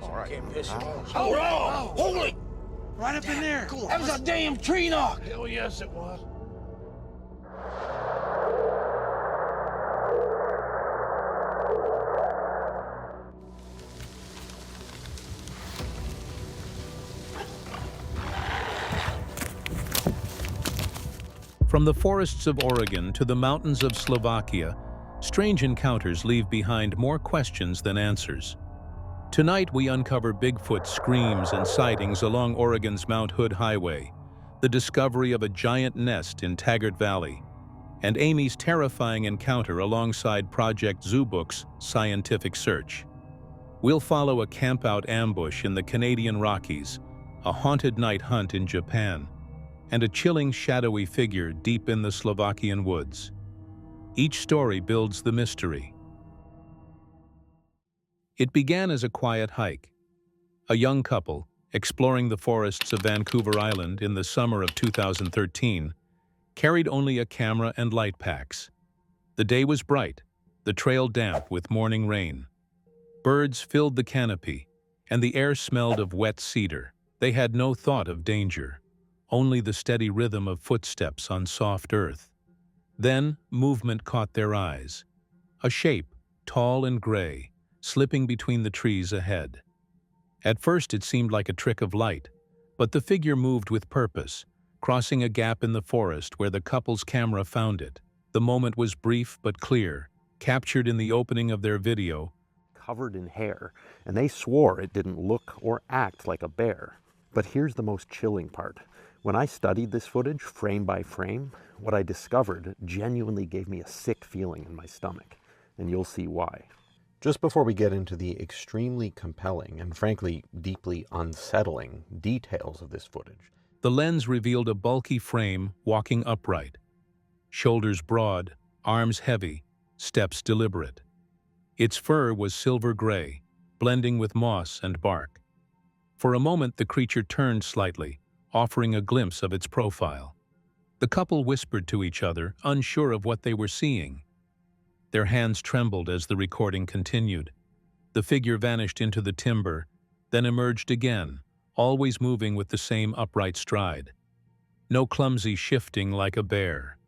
All right. Can't piss him off. Hold on! Hold it! Right up in there. Come on. That was a damn tree knock. Hell yes, it was. From the forests of Oregon to the mountains of Slovakia, strange encounters leave behind more questions than answers. Tonight we uncover Bigfoot screams and sightings along Oregon's Mount Hood Highway, the discovery of a giant nest in Taggart Valley, and Amy's terrifying encounter alongside Project Zoobook's scientific search. We'll follow a campout ambush in the Canadian Rockies, a haunted night hunt in Japan, and a chilling shadowy figure deep in the Slovakian woods. Each story builds the mystery. It began as a quiet hike. A young couple, exploring the forests of Vancouver Island in the summer of 2013, carried only a camera and light packs. The day was bright, the trail damp with morning rain. Birds filled the canopy, and the air smelled of wet cedar. They had no thought of danger, only the steady rhythm of footsteps on soft earth. Then, movement caught their eyes. A shape, tall and gray, slipping between the trees ahead. At first it seemed like a trick of light, but the figure moved with purpose, crossing a gap in the forest where the couple's camera found it. The moment was brief but clear, captured in the opening of their video. Covered in hair, and they swore it didn't look or act like a bear. But here's the most chilling part. When I studied this footage frame by frame, what I discovered genuinely gave me a sick feeling in my stomach, and you'll see why. Just before we get into the extremely compelling and frankly deeply unsettling details of this footage, the lens revealed a bulky frame walking upright. Shoulders broad, arms heavy, steps deliberate. Its fur was silver gray, blending with moss and bark. For a moment the creature turned slightly, offering a glimpse of its profile. The couple whispered to each other, unsure of what they were seeing. Their hands trembled as the recording continued. The figure vanished into the timber, then emerged again, always moving with the same upright stride. No clumsy shifting like a bear.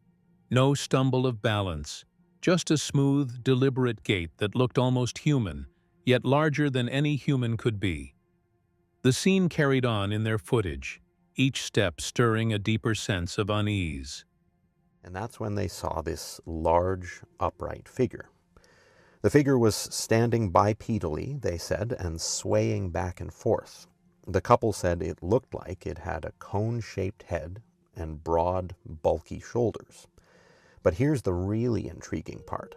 No stumble of balance, just a smooth, deliberate gait that looked almost human, yet larger than any human could be. The scene carried on in their footage, each step stirring a deeper sense of unease. And that's when they saw this large, upright figure. The figure was standing bipedally, they said, and swaying back and forth. The couple said it looked like it had a cone-shaped head and broad, bulky shoulders. But here's the really intriguing part.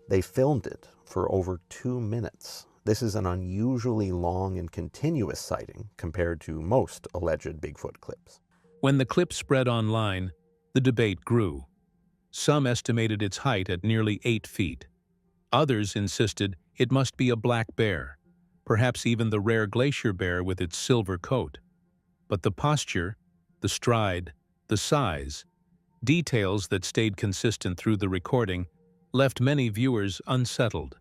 They filmed it for over 2 minutes. This is an unusually long and continuous sighting compared to most alleged Bigfoot clips. When the clip spread online, the debate grew. Some estimated its height at nearly 8 feet. Others insisted it must be a black bear, perhaps even the rare glacier bear with its silver coat. But the posture, the stride, the size, details that stayed consistent through the recording, left many viewers unsettled.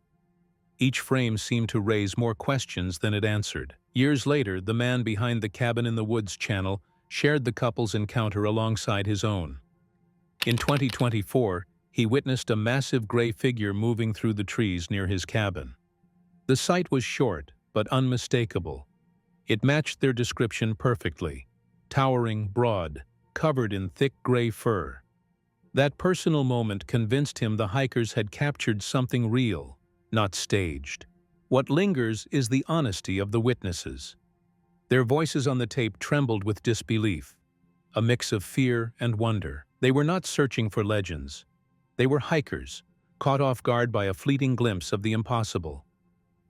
Each frame seemed to raise more questions than it answered. Years later, the man behind the Cabin in the Woods channel shared the couple's encounter alongside his own. In 2024, he witnessed a massive gray figure moving through the trees near his cabin. The sight was short, but unmistakable. It matched their description perfectly, towering, broad, covered in thick gray fur. That personal moment convinced him the hikers had captured something real, not staged. What lingers is the honesty of the witnesses. Their voices on the tape trembled with disbelief, a mix of fear and wonder. They were not searching for legends. They were hikers, caught off guard by a fleeting glimpse of the impossible.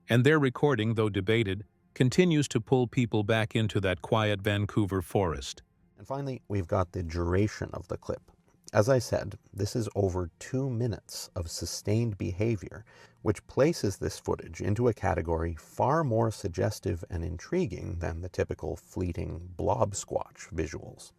And their recording, though debated, continues to pull people back into that quiet Vancouver forest. And finally, we've got the duration of the clip. As I said, this is over 2 minutes of sustained behavior, which places this footage into a category far more suggestive and intriguing than the typical fleeting blob squatch visuals.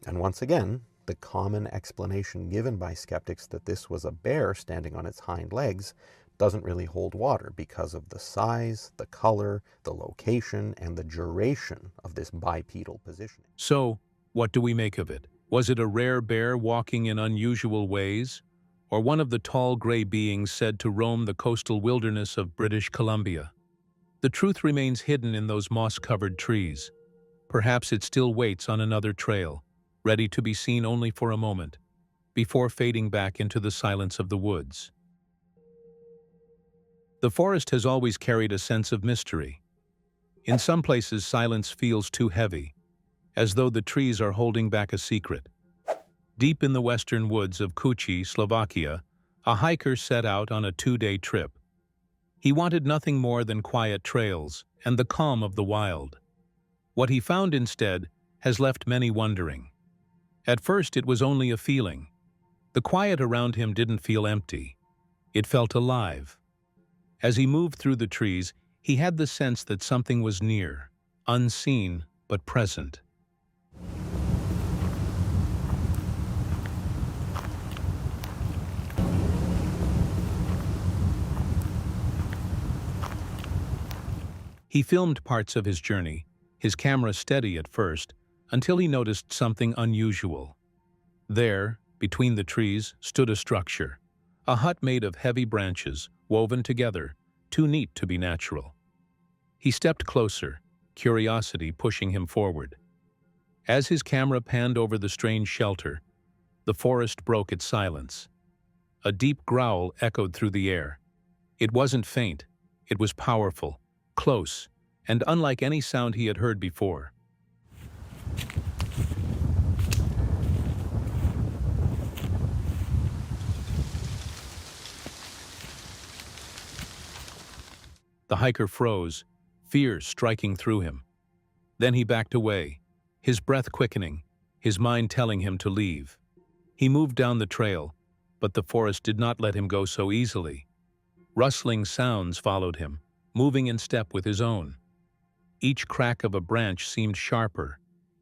And once again, the common explanation given by skeptics that this was a bear standing on its hind legs doesn't really hold water because of the size, the color, the location, and the duration of this bipedal positioning. So, what do we make of it? Was it a rare bear walking in unusual ways, or one of the tall gray beings said to roam the coastal wilderness of British Columbia? The truth remains hidden in those moss-covered trees. Perhaps it still waits on another trail, ready to be seen only for a moment, before fading back into the silence of the woods. The forest has always carried a sense of mystery. In some places, silence feels too heavy, as though the trees are holding back a secret. Deep in the western woods of Kuci, Slovakia, a hiker set out on a 2-day trip. He wanted nothing more than quiet trails and the calm of the wild. What he found instead has left many wondering. At first, it was only a feeling. The quiet around him didn't feel empty. It felt alive. As he moved through the trees, he had the sense that something was near, unseen but present. He filmed parts of his journey, his camera steady at first, until he noticed something unusual. There, between the trees, stood a structure, a hut made of heavy branches, woven together, too neat to be natural. He stepped closer, curiosity pushing him forward. As his camera panned over the strange shelter, the forest broke its silence. A deep growl echoed through the air. It wasn't faint, it was powerful, close, and unlike any sound he had heard before. The hiker froze, fear striking through him. Then he backed away, his breath quickening, his mind telling him to leave. He moved down the trail, but the forest did not let him go so easily. Rustling sounds followed him, moving in step with his own. Each crack of a branch seemed sharper,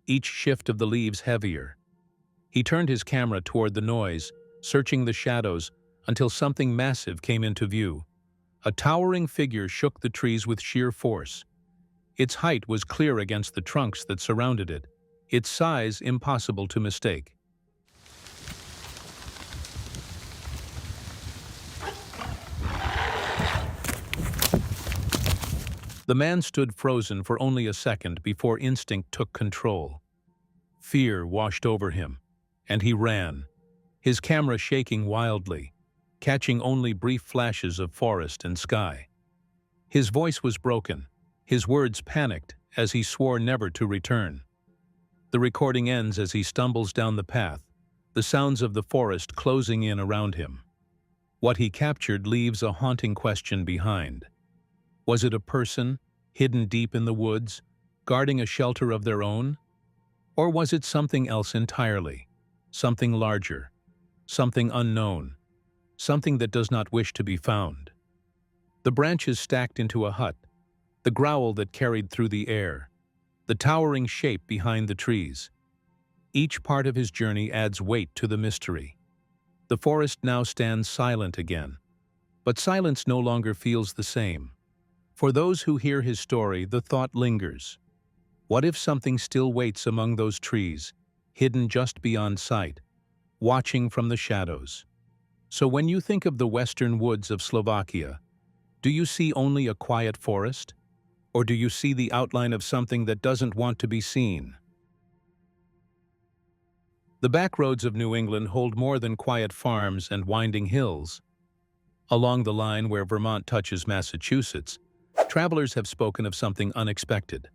each shift of the leaves heavier. He turned his camera toward the noise, searching the shadows until something massive came into view. A towering figure shook the trees with sheer force. Its height was clear against the trunks that surrounded it, its size impossible to mistake. The man stood frozen for only a second before instinct took control. Fear washed over him, and he ran, his camera shaking wildly, catching only brief flashes of forest and sky. His voice was broken, his words panicked as he swore never to return. The recording ends as he stumbles down the path, the sounds of the forest closing in around him. What he captured leaves a haunting question behind. Was it a person, hidden deep in the woods, guarding a shelter of their own? Or was it something else entirely, something larger, something unknown, something that does not wish to be found? The branches stacked into a hut, the growl that carried through the air, the towering shape behind the trees. Each part of his journey adds weight to the mystery. The forest now stands silent again, but silence no longer feels the same. For those who hear his story, the thought lingers. What if something still waits among those trees, hidden just beyond sight, watching from the shadows? So when you think of the western woods of Slovakia, do you see only a quiet forest? Or do you see the outline of something that doesn't want to be seen? The back roads of New England hold more than quiet farms and winding hills. Along the line where Vermont touches Massachusetts, travelers have spoken of something unexpected.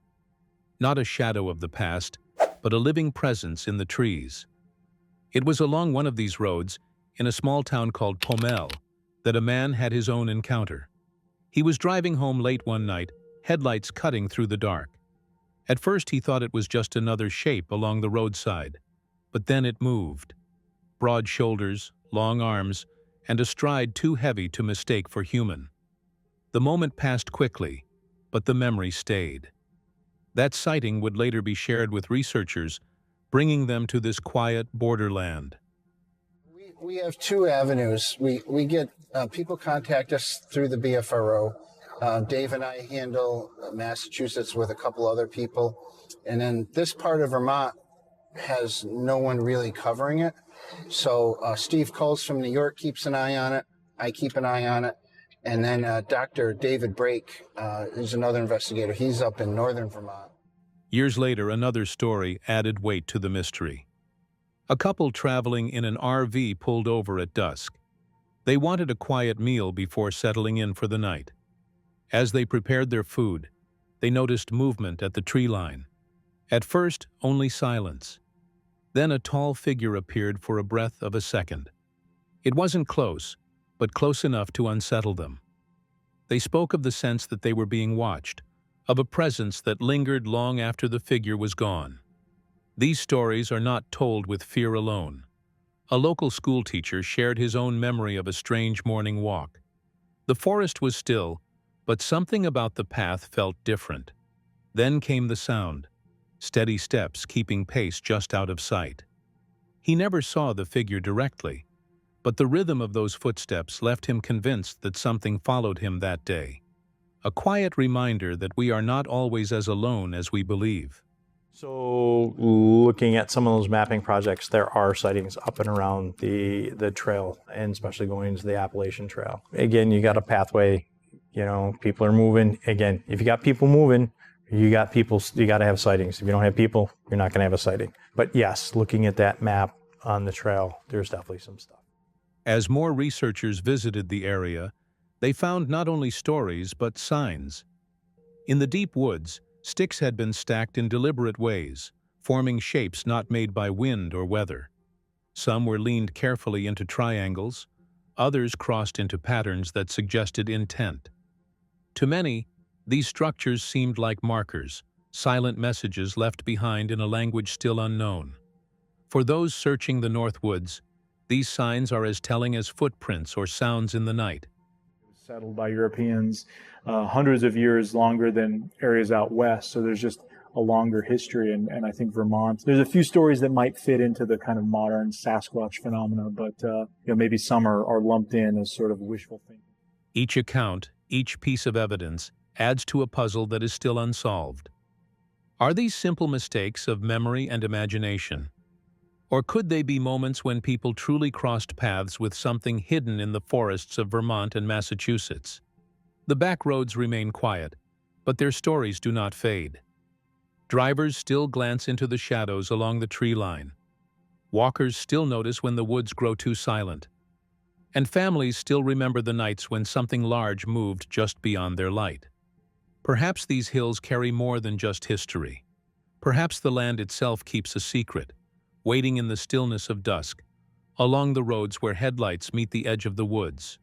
Not a shadow of the past, but a living presence in the trees. It was along one of these roads, in a small town called Pomel, that a man had his own encounter. He was driving home late one night, headlights cutting through the dark. At first he thought it was just another shape along the roadside, but then it moved. Broad shoulders, long arms, and a stride too heavy to mistake for human. The moment passed quickly, but the memory stayed. That sighting would later be shared with researchers, bringing them to this quiet borderland. We have two avenues. We get people contact us through the BFRO. Dave and I handle Massachusetts with a couple other people. And then this part of Vermont has no one really covering it. So Steve Coles from New York keeps an eye on it. I keep an eye on it. And then Dr. David Brake is another investigator. He's up in northern Vermont. Years later, another story added weight to the mystery. A couple traveling in an RV pulled over at dusk. They wanted a quiet meal before settling in for the night. As they prepared their food, they noticed movement at the tree line. At first, only silence. Then a tall figure appeared for a breath of a second. It wasn't close, but close enough to unsettle them. They spoke of the sense that they were being watched, of a presence that lingered long after the figure was gone. These stories are not told with fear alone. A local schoolteacher shared his own memory of a strange morning walk. The forest was still, but something about the path felt different. Then came the sound, steady steps keeping pace just out of sight. He never saw the figure directly, but the rhythm of those footsteps left him convinced that something followed him that day. A quiet reminder that we are not always as alone as we believe. So looking at some of those mapping projects, there are sightings up and around the trail, and especially going into the Appalachian Trail. Again, you got a pathway, people are moving. Again, if you got people moving, you got to have sightings. If you don't have people, you're not going to have a sighting. But yes, looking at that map on the trail, there's definitely some stuff. As more researchers visited the area, they found not only stories but signs. In the deep woods, sticks had been stacked in deliberate ways, forming shapes not made by wind or weather. Some were leaned carefully into triangles, others crossed into patterns that suggested intent. To many, these structures seemed like markers, silent messages left behind in a language still unknown. For those searching the North Woods, these signs are as telling as footprints or sounds in the night. Settled by Europeans hundreds of years longer than areas out west, so there's just a longer history, and I think Vermont, there's a few stories that might fit into the kind of modern Sasquatch phenomena, but maybe some are lumped in as sort of wishful thinking. Each account, each piece of evidence, adds to a puzzle that is still unsolved. Are these simple mistakes of memory and imagination? Or could they be moments when people truly crossed paths with something hidden in the forests of Vermont and Massachusetts? The back roads remain quiet, but their stories do not fade. Drivers still glance into the shadows along the tree line. Walkers still notice when the woods grow too silent. And families still remember the nights when something large moved just beyond their light. Perhaps these hills carry more than just history. Perhaps the land itself keeps a secret, waiting in the stillness of dusk, along the roads where headlights meet the edge of the woods.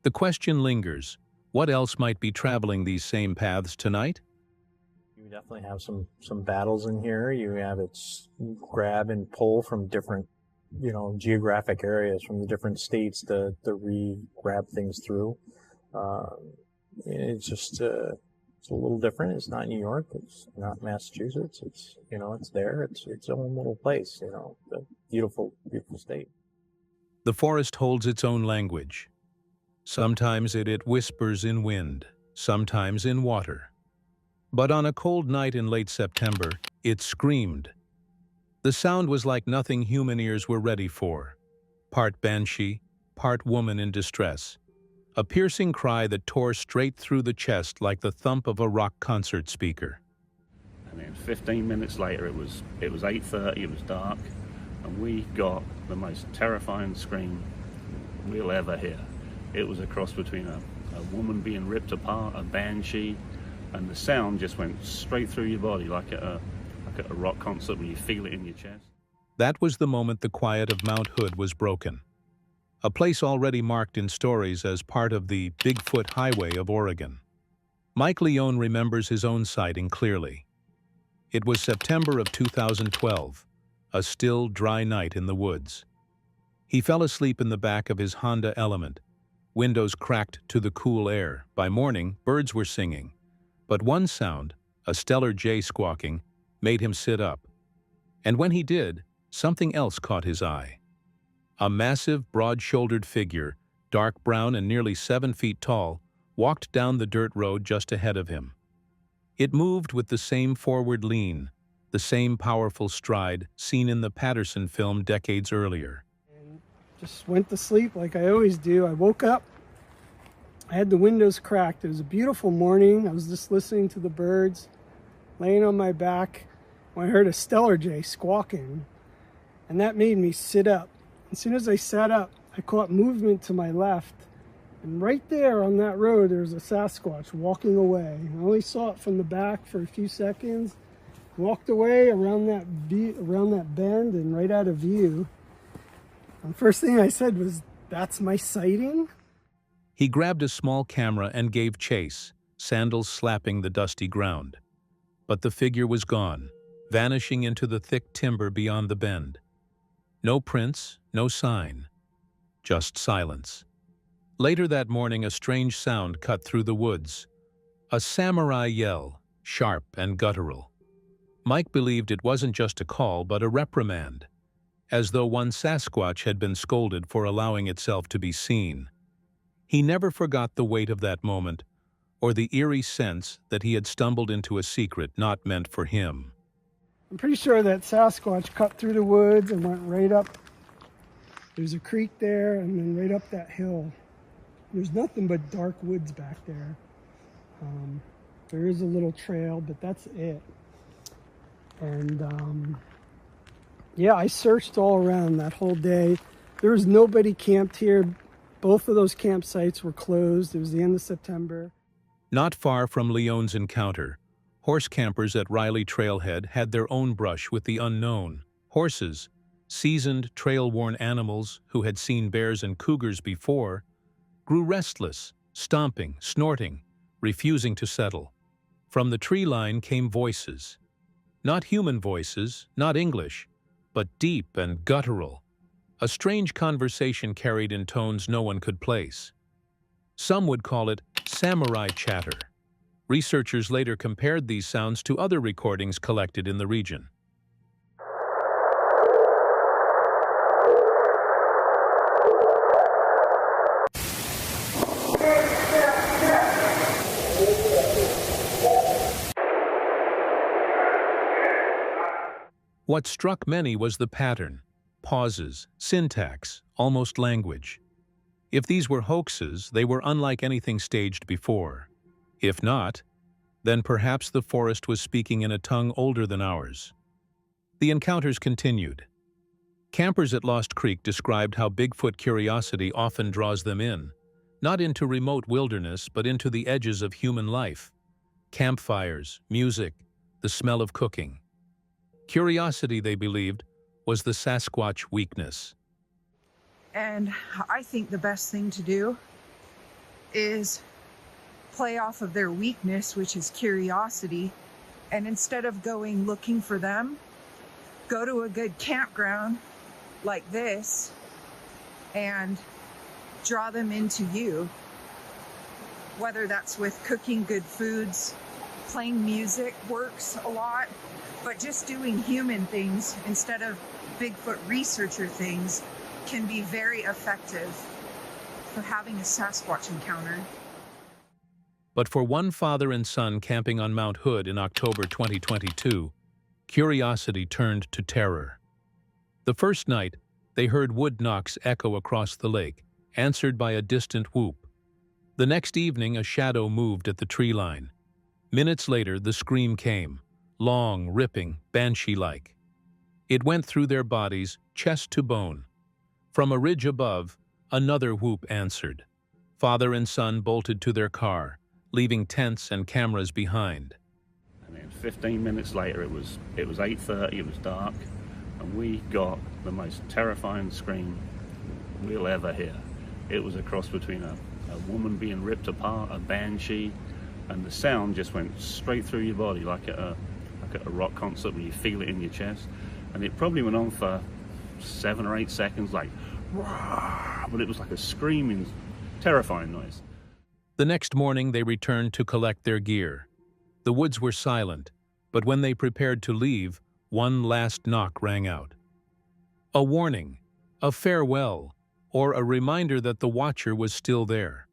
The question lingers, what else might be traveling these same paths tonight? You definitely have some battles in here. You have its grab and pull from different, geographic areas, from the different states to re-grab things through. It's just, it's a little different. It's not New York. It's not Massachusetts. It's, it's there. It's its own little place, the beautiful, beautiful state. The forest holds its own language. Sometimes it whispers in wind, sometimes in water. But on a cold night in late September, it screamed. The sound was like nothing human ears were ready for. Part banshee, part woman in distress. A piercing cry that tore straight through the chest like the thump of a rock concert speaker. And then 15 minutes later, it was 8:30, it was dark, and we got the most terrifying scream we'll ever hear. It was a cross between a woman being ripped apart, a banshee, and the sound just went straight through your body like at a rock concert when you feel it in your chest. That was the moment the quiet of Mount Hood was broken. A place already marked in stories as part of the Bigfoot Highway of Oregon. Mike Leone remembers his own sighting clearly. It was September of 2012, a still, dry night in the woods. He fell asleep in the back of his Honda Element, windows cracked to the cool air. By morning, birds were singing, but one sound, a stellar jay squawking, made him sit up. And when he did, something else caught his eye. A massive, broad-shouldered figure, dark brown and nearly 7 feet tall, walked down the dirt road just ahead of him. It moved with the same forward lean, the same powerful stride seen in the Patterson film decades earlier. And just went to sleep like I always do. I woke up, I had the windows cracked. It was a beautiful morning. I was just listening to the birds, laying on my back, when I heard a stellar jay squawking, and that made me sit up. As soon as I sat up, I caught movement to my left, and right there on that road, there was a Sasquatch walking away. I only saw it from the back for a few seconds, walked away around that bend and right out of view. And the first thing I said was, "That's my sighting?" He grabbed a small camera and gave chase, sandals slapping the dusty ground. But the figure was gone, vanishing into the thick timber beyond the bend. No prints, no sign, just silence. Later that morning, a strange sound cut through the woods. A samurai yell, sharp and guttural. Mike believed it wasn't just a call, but a reprimand, as though one Sasquatch had been scolded for allowing itself to be seen. He never forgot the weight of that moment, or the eerie sense that he had stumbled into a secret not meant for him. I'm pretty sure that Sasquatch cut through the woods and went right up. There's a creek there and then right up that hill. There's nothing but dark woods back there. There is a little trail, but that's it. And yeah, I searched all around that whole day. There was nobody camped here. Both of those campsites were closed. It was the end of September. Not far from Leon's encounter, horse campers at Riley Trailhead had their own brush with the unknown. Horses, seasoned, trail-worn animals who had seen bears and cougars before, grew restless, stomping, snorting, refusing to settle. From the tree line came voices. Not human voices, not English, but deep and guttural. A strange conversation carried in tones no one could place. Some would call it samurai chatter. Researchers later compared these sounds to other recordings collected in the region. What struck many was the pattern, pauses, syntax, almost language. If these were hoaxes, they were unlike anything staged before. If not, then perhaps the forest was speaking in a tongue older than ours. The encounters continued. Campers at Lost Creek described how Bigfoot curiosity often draws them in, not into remote wilderness, but into the edges of human life. Campfires, music, the smell of cooking. Curiosity, they believed, was the Sasquatch weakness. And I think the best thing to do is play off of their weakness, which is curiosity, and instead of going looking for them, go to a good campground like this and draw them into you. Whether that's with cooking good foods, playing music works a lot, but just doing human things instead of Bigfoot researcher things can be very effective for having a Sasquatch encounter. But for one father and son camping on Mount Hood in October 2022, curiosity turned to terror. The first night, they heard wood knocks echo across the lake, answered by a distant whoop. The next evening, a shadow moved at the tree line. Minutes later, the scream came, long, ripping, banshee-like. It went through their bodies, chest to bone. From a ridge above, another whoop answered. Father and son bolted to their car, leaving tents and cameras behind. And then 15 minutes later, it was 8:30, it was dark, and we got the most terrifying scream we'll ever hear. It was a cross between a woman being ripped apart, a banshee, and the sound just went straight through your body like at a rock concert where you feel it in your chest. And it probably went on for 7 or 8 seconds, like, "Rah!" But it was like a screaming, terrifying noise. The next morning, they returned to collect their gear. The woods were silent, but when they prepared to leave, one last knock rang out. A warning, a farewell, or a reminder that the watcher was still there.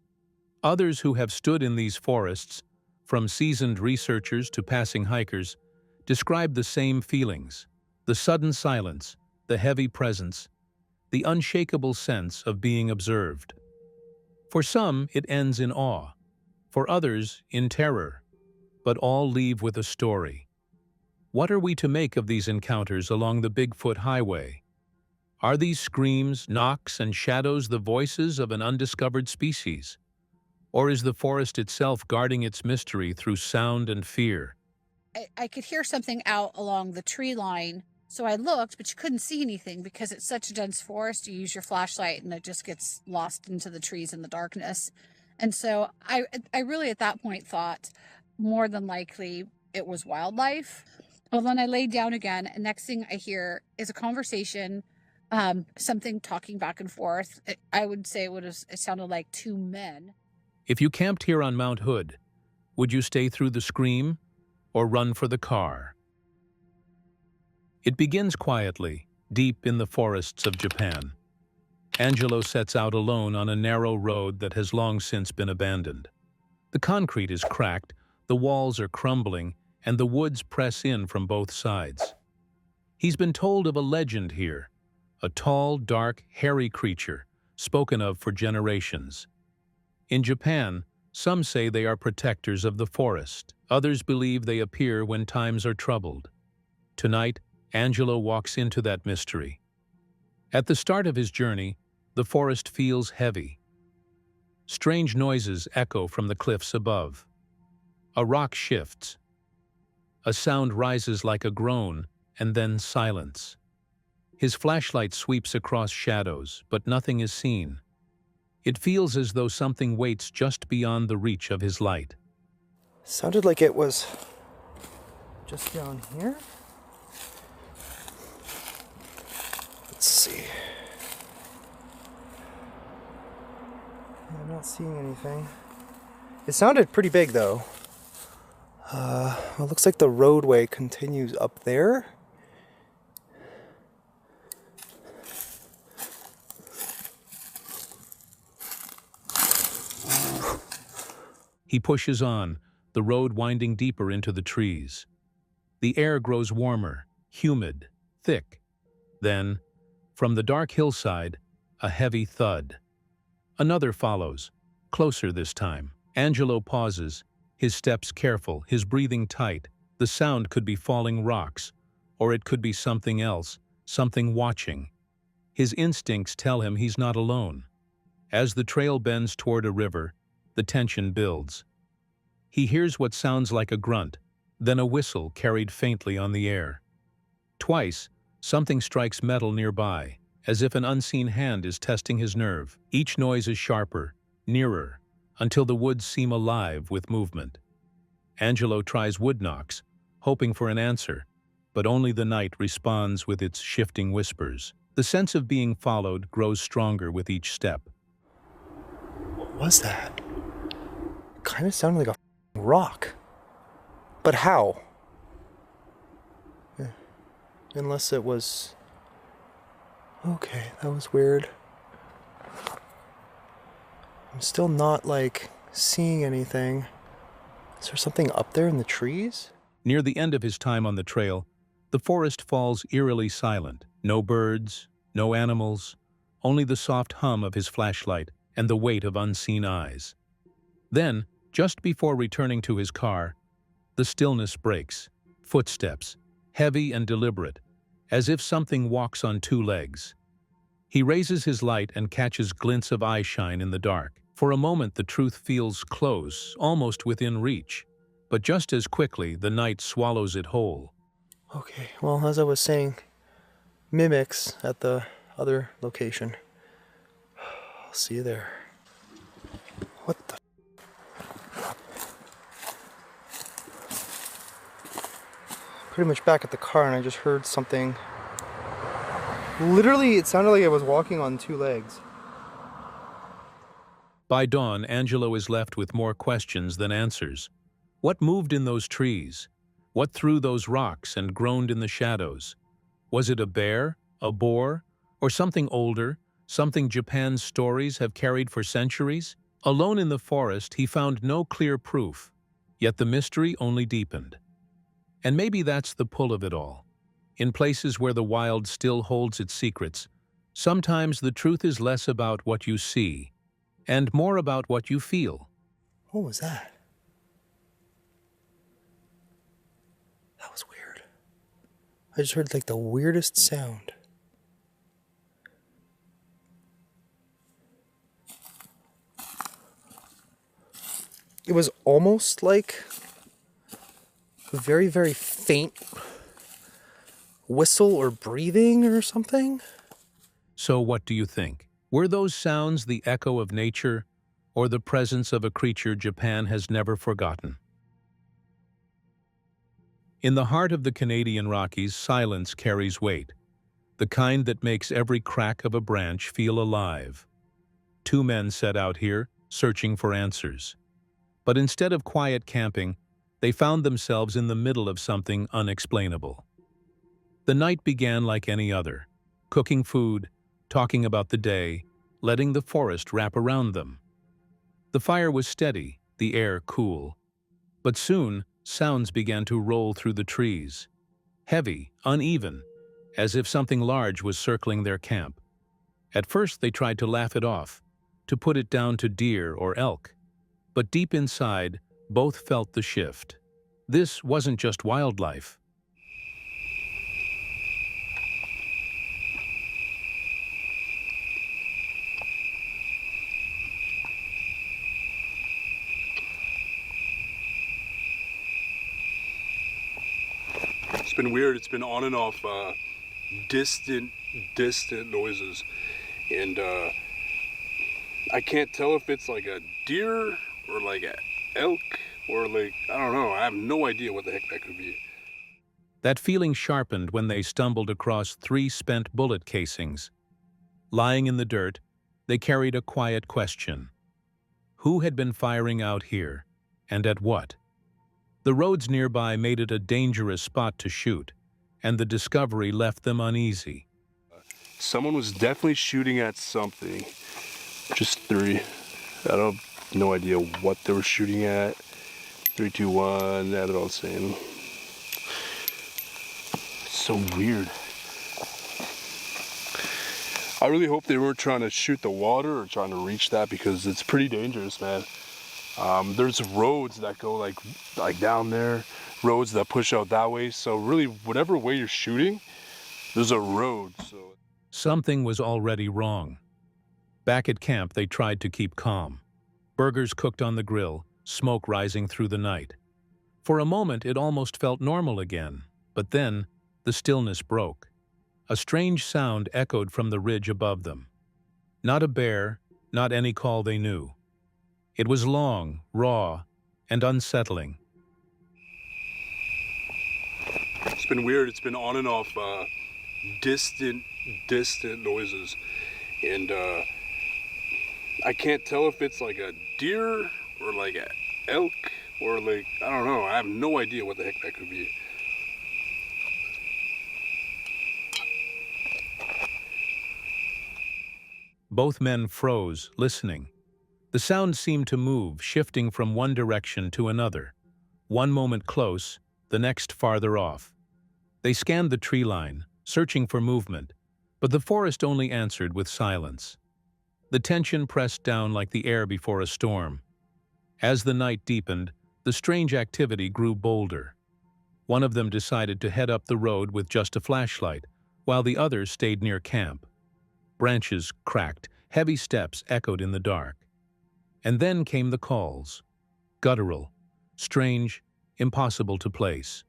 Others who have stood in these forests, from seasoned researchers to passing hikers, describe the same feelings: the sudden silence, the heavy presence, the unshakable sense of being observed. For some, it ends in awe, for others, in terror, but all leave with a story. What are we to make of these encounters along the Bigfoot Highway? Are these screams, knocks, and shadows the voices of an undiscovered species? Or is the forest itself guarding its mystery through sound and fear? I could hear something out along the tree line, so I looked, but you couldn't see anything because it's such a dense forest. You use your flashlight and it just gets lost into the trees in the darkness. And so I really at that point thought more than likely it was wildlife. Well, then I laid down again, and next thing I hear is a conversation, something talking back and forth. I would say it sounded like two men. If you camped here on Mount Hood, would you stay through the scream or run for the car? It begins quietly, deep in the forests of Japan. Angelo sets out alone on a narrow road that has long since been abandoned. The concrete is cracked, the walls are crumbling, and the woods press in from both sides. He's been told of a legend here, a tall, dark, hairy creature, spoken of for generations. In Japan, some say they are protectors of the forest. Others believe they appear when times are troubled. Tonight, Angelo walks into that mystery. At the start of his journey, the forest feels heavy. Strange noises echo from the cliffs above. A rock shifts. A sound rises like a groan, and then silence. His flashlight sweeps across shadows, but nothing is seen. It feels as though something waits just beyond the reach of his light. Sounded like it was just down here. Let's see. I'm not seeing anything. It sounded pretty big though. It looks like the roadway continues up there. He pushes on, the road winding deeper into the trees. The air grows warmer, humid, thick. Then, from the dark hillside, a heavy thud. Another follows, closer this time. Angelo pauses, his steps careful, his breathing tight. The sound could be falling rocks, or it could be something else, something watching. His instincts tell him he's not alone. As the trail bends toward a river, the tension builds. He hears what sounds like a grunt, then a whistle carried faintly on the air. Twice, something strikes metal nearby, as if an unseen hand is testing his nerve. Each noise is sharper, nearer, until the woods seem alive with movement. Angelo tries wood knocks, hoping for an answer, but only the night responds with its shifting whispers. The sense of being followed grows stronger with each step. What was that? It kind of sounded like a rock. But how? Unless it was... Okay, that was weird. I'm still not, seeing anything. Is there something up there in the trees? Near the end of his time on the trail, the forest falls eerily silent. No birds, no animals, only the soft hum of his flashlight and the weight of unseen eyes. Then, just before returning to his car, the stillness breaks. Footsteps, heavy and deliberate, as if something walks on two legs. He raises his light and catches glints of eye shine in the dark. For a moment, the truth feels close, almost within reach. But just as quickly, the night swallows it whole. Okay, well, as I was saying, mimics at the other location. I'll see you there. What the... Pretty much back at the car, and I just heard something. Literally, it sounded like I was walking on two legs. By dawn, Angelo is left with more questions than answers. What moved in those trees? What threw those rocks and groaned in the shadows? Was it a bear, a boar, Or something older, something Japan's stories have carried for centuries? Alone in the forest, he found no clear proof, yet the mystery only deepened. And maybe that's the pull of it all. In places where the wild still holds its secrets, sometimes the truth is less about what you see and more about what you feel. What was that? That was weird. I just heard like the weirdest sound. It was almost like a very, very faint whistle or breathing or something. So what do you think? Were those sounds the echo of nature or the presence of a creature Japan has never forgotten? In the heart of the Canadian Rockies, silence carries weight, the kind that makes every crack of a branch feel alive. Two men set out here, searching for answers. But instead of quiet camping, they found themselves in the middle of something unexplainable. The night began like any other, cooking food, talking about the day, letting the forest wrap around them. The fire was steady, the air cool. But soon, sounds began to roll through the trees. Heavy, uneven, as if something large was circling their camp. At first they tried to laugh it off, to put it down to deer or elk. But deep inside, both felt the shift. This wasn't just wildlife. It's been weird. It's been on and off, distant noises. And I can't tell if it's like a deer or like an elk or like, I don't know. I have no idea what the heck that could be. That feeling sharpened when they stumbled across 3 spent bullet casings. Lying in the dirt, they carried a quiet question. Who had been firing out here, and at what? The roads nearby made it a dangerous spot to shoot, and the discovery left them uneasy. Someone was definitely shooting at something. Just 3. I don't have no idea what they were shooting at. 3, 2, 1, they're all the same. It's so weird. I really hope they weren't trying to shoot the water or trying to reach that, because it's pretty dangerous, man. There's roads that go like down there, roads that push out that way. So really, whatever way you're shooting, there's a road. So something was already wrong. Back at camp, they tried to keep calm. Burgers cooked on the grill, smoke rising through the night. For a moment, it almost felt normal again. But then, the stillness broke. A strange sound echoed from the ridge above them. Not a bear, not any call they knew. It was long, raw, and unsettling. it's been weird. It's been on and off, distant noises. And I can't tell if it's like a deer or like an elk or like, I don't know. I have no idea what the heck that could be. Both men froze, listening. The sound seemed to move, shifting from one direction to another. One moment close, the next farther off. They scanned the tree line, searching for movement, but the forest only answered with silence. The tension pressed down like the air before a storm. As the night deepened, the strange activity grew bolder. One of them decided to head up the road with just a flashlight, while the other stayed near camp. Branches cracked, heavy steps echoed in the dark. And then came the calls. Guttural, strange, impossible to place.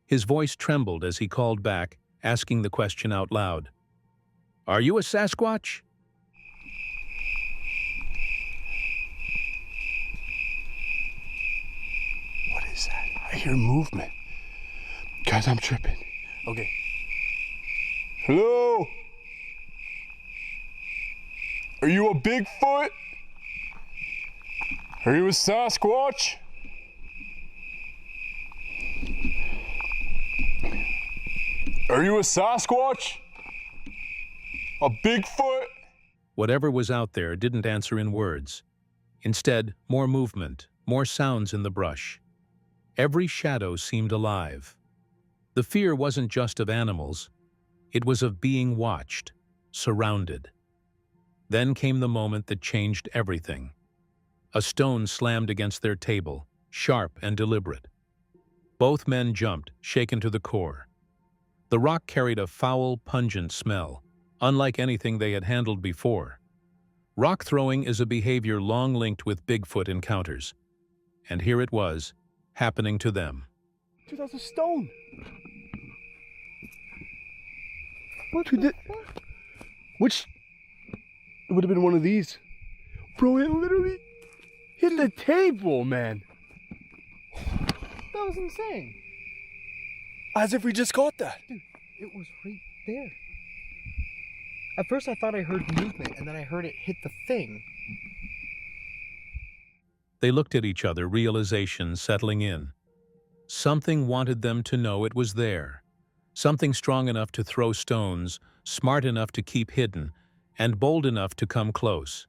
His voice trembled as he called back, asking the question out loud. "Are you a Sasquatch?" What is that? I hear movement. Guys, I'm tripping. Okay. Hello? Are you a Bigfoot? Are you a Sasquatch? Are you a Sasquatch? A Bigfoot? Whatever was out there didn't answer in words. Instead, more movement, more sounds in the brush. Every shadow seemed alive. The fear wasn't just of animals. It was of being watched, surrounded. Then came the moment that changed everything. A stone slammed against their table, sharp and deliberate. Both men jumped, shaken to the core. The rock carried a foul, pungent smell, unlike anything they had handled before. Rock throwing is a behavior long linked with Bigfoot encounters. And here it was, happening to them. Dude, that's a stone. Which? It would have been one of these. Bro, it literally hit the table, man. That was insane. As if we just got that. Dude, it was right there. At first I thought I heard movement, and then I heard it hit the thing. They looked at each other, realization settling in. Something wanted them to know it was there. Something strong enough to throw stones, smart enough to keep hidden, and bold enough to come close.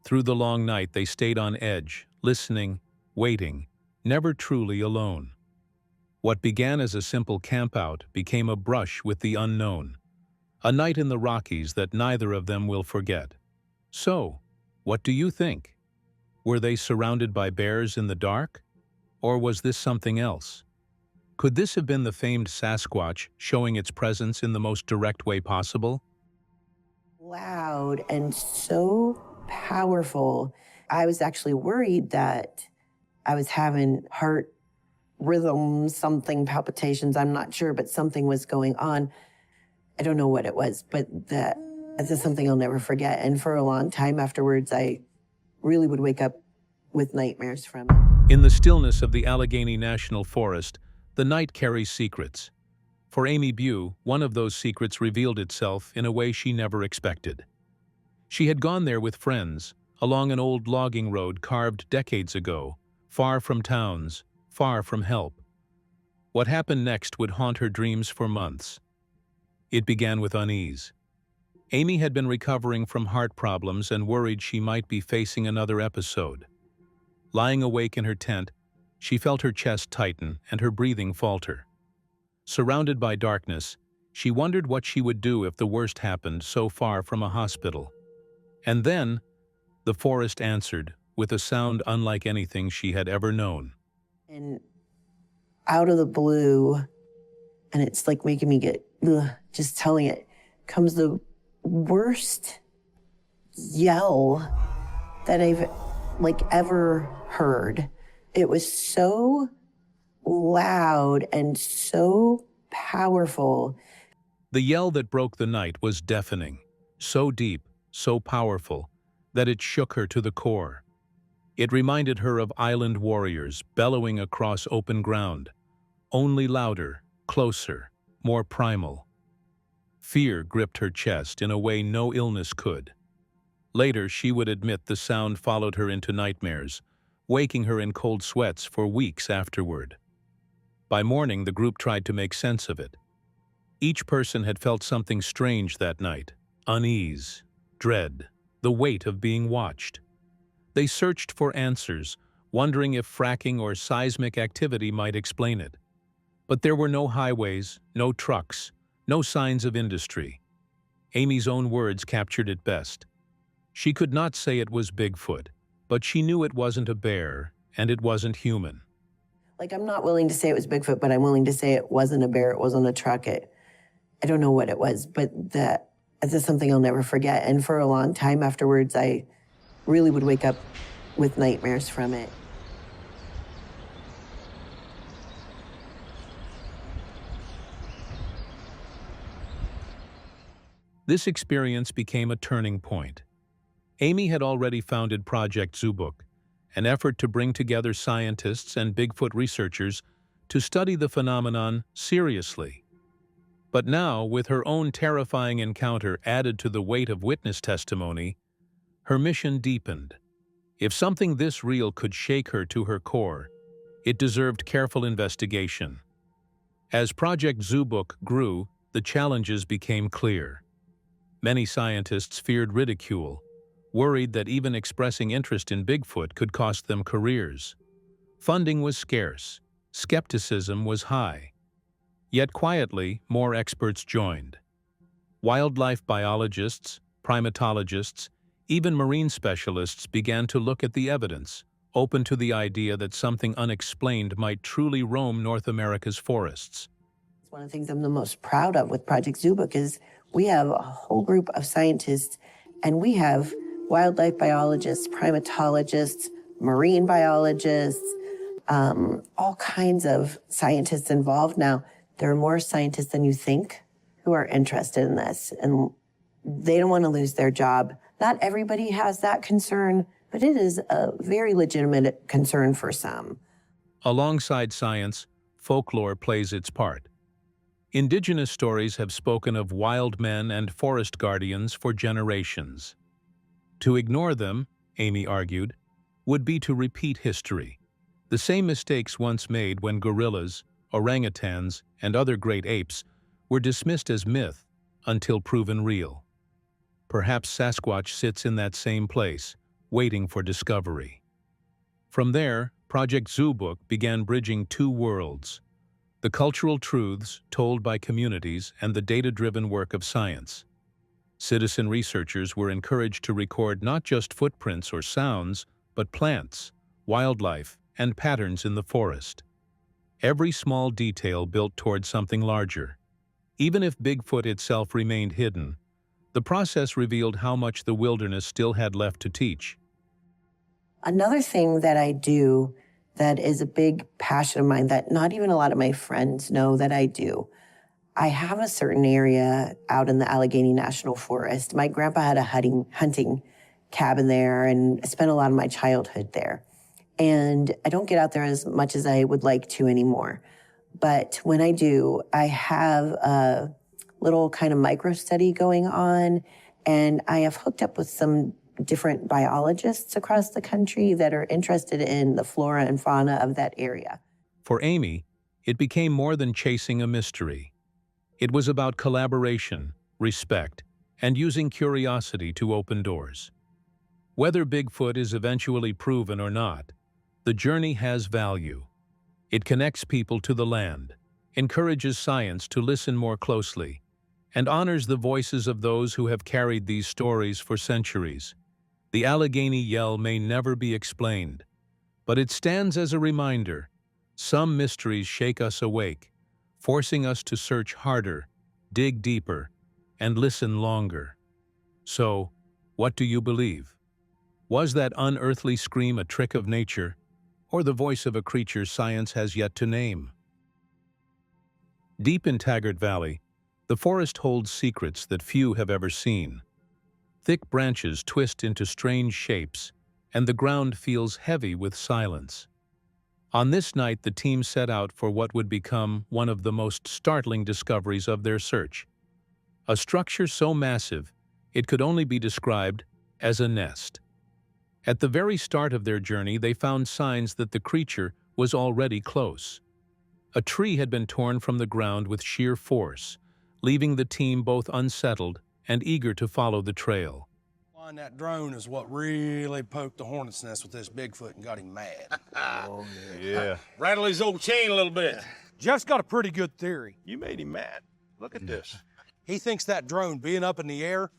Through the long night they stayed on edge, listening, waiting, never truly alone. What began as a simple campout became a brush with the unknown. A night in the Rockies that neither of them will forget. So, what do you think? Were they surrounded by bears in the dark? Or was this something else? Could this have been the famed Sasquatch showing its presence in the most direct way possible? Loud and so powerful. I was actually worried that I was having heart rhythm, something, palpitations, I'm not sure, but something was going on. I don't know what it was, but that's something I'll never forget. And for a long time afterwards, I really would wake up with nightmares from it. In the stillness of the Allegheny National Forest, the night carries secrets. For Amy Bew, one of those secrets revealed itself in a way she never expected. She had gone there with friends, along an old logging road carved decades ago, far from towns, far from help. What happened next would haunt her dreams for months. It began with unease. Amy had been recovering from heart problems and worried she might be facing another episode. Lying awake in her tent, she felt her chest tighten and her breathing falter. Surrounded by darkness, she wondered what she would do if the worst happened so far from a hospital. And then, the forest answered with a sound unlike anything she had ever known. And out of the blue, and it's like making me get, just telling it, comes the worst yell that I've ever heard. It was so loud and so powerful. The yell that broke the night was deafening, so deep, so powerful, that it shook her to the core. It reminded her of island warriors bellowing across open ground, only louder, closer, more primal. Fear gripped her chest in a way no illness could. Later, she would admit the sound followed her into nightmares, waking her in cold sweats for weeks afterward. By morning, the group tried to make sense of it. Each person had felt something strange that night: unease, dread, the weight of being watched. They searched for answers, wondering if fracking or seismic activity might explain it. But there were no highways, no trucks, no signs of industry. Amy's own words captured it best. She could not say it was Bigfoot, but she knew it wasn't a bear, and it wasn't human. I'm not willing to say it was Bigfoot, but I'm willing to say it wasn't a bear, it wasn't a truck. I don't know what it was, but that's just something I'll never forget. And for a long time afterwards, I really would wake up with nightmares from it. This experience became a turning point. Amy had already founded Project Zubuk, an effort to bring together scientists and Bigfoot researchers to study the phenomenon seriously. But now, with her own terrifying encounter added to the weight of witness testimony, her mission deepened. If something this real could shake her to her core, it deserved careful investigation. As Project Zubuk grew, the challenges became clear. Many scientists feared ridicule, worried that even expressing interest in Bigfoot could cost them careers. Funding was scarce, skepticism was high. Yet quietly, more experts joined. Wildlife biologists, primatologists, even marine specialists began to look at the evidence, open to the idea that something unexplained might truly roam North America's forests. One of the things I'm the most proud of with Project Zoo Book is we have a whole group of scientists, and we have wildlife biologists, primatologists, marine biologists, all kinds of scientists involved now. There are more scientists than you think who are interested in this, and they don't want to lose their job. Not everybody has that concern, but it is a very legitimate concern for some. Alongside science, folklore plays its part. Indigenous stories have spoken of wild men and forest guardians for generations. To ignore them, Amy argued, would be to repeat history. The same mistakes once made when gorillas, orangutans, and other great apes were dismissed as myth until proven real. Perhaps Sasquatch sits in that same place, waiting for discovery. From there, Project Zoo Book began bridging two worlds: the cultural truths told by communities and the data-driven work of science. Citizen researchers were encouraged to record not just footprints or sounds, but plants, wildlife, and patterns in the forest. Every small detail built toward something larger. Even if Bigfoot itself remained hidden, the process revealed how much the wilderness still had left to teach. Another thing that I do that is a big passion of mine that not even a lot of my friends know that I do. I have a certain area out in the Allegheny National Forest. My grandpa had a hunting cabin there, and I spent a lot of my childhood there. And I don't get out there as much as I would like to anymore. But when I do, I have a little kind of micro study going on, and I have hooked up with some different biologists across the country that are interested in the flora and fauna of that area. For Amy, it became more than chasing a mystery. It was about collaboration, respect, and using curiosity to open doors. Whether Bigfoot is eventually proven or not, the journey has value. It connects people to the land, encourages science to listen more closely, and honors the voices of those who have carried these stories for centuries. The Allegheny Yell may never be explained, but it stands as a reminder. Some mysteries shake us awake, forcing us to search harder, dig deeper, and listen longer. So, what do you believe? Was that unearthly scream a trick of nature, or the voice of a creature science has yet to name? Deep in Taggart Valley, the forest holds secrets that few have ever seen. Thick branches twist into strange shapes, and the ground feels heavy with silence. On this night, the team set out for what would become one of the most startling discoveries of their search. A structure so massive, it could only be described as a nest. At the very start of their journey, they found signs that the creature was already close. A tree had been torn from the ground with sheer force, leaving the team both unsettled and eager to follow the trail. Flying that drone is what really poked the hornet's nest with this Bigfoot and got him mad. Oh, yeah. Rattle his old chain a little bit. Jeff's got a pretty good theory. You made him mad. Look at this. He thinks that drone being up in the air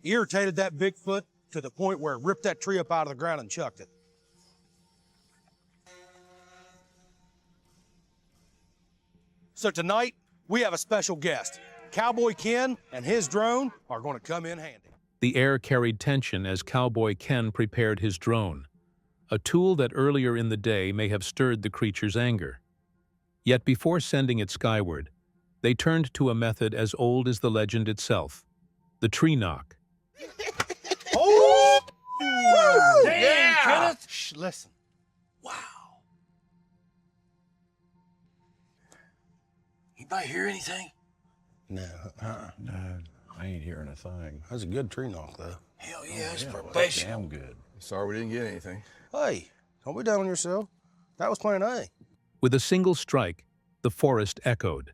irritated that Bigfoot to the point where it ripped that tree up out of the ground and chucked it. So tonight, we have a special guest. Cowboy Ken and his drone are going to come in handy. The air carried tension as Cowboy Ken prepared his drone, a tool that earlier in the day may have stirred the creature's anger. Yet before sending it skyward, they turned to a method as old as the legend itself, the tree knock. Oh! Damn, yeah! Kenneth! Shh, listen. Wow. Anybody hear anything? No. No, I ain't hearing a thing. That's a good tree knock, though. Hell yeah, it's Damn professional. good. Sorry we didn't get anything. Hey, don't be down on yourself. That was plan A. With a single strike, the forest echoed.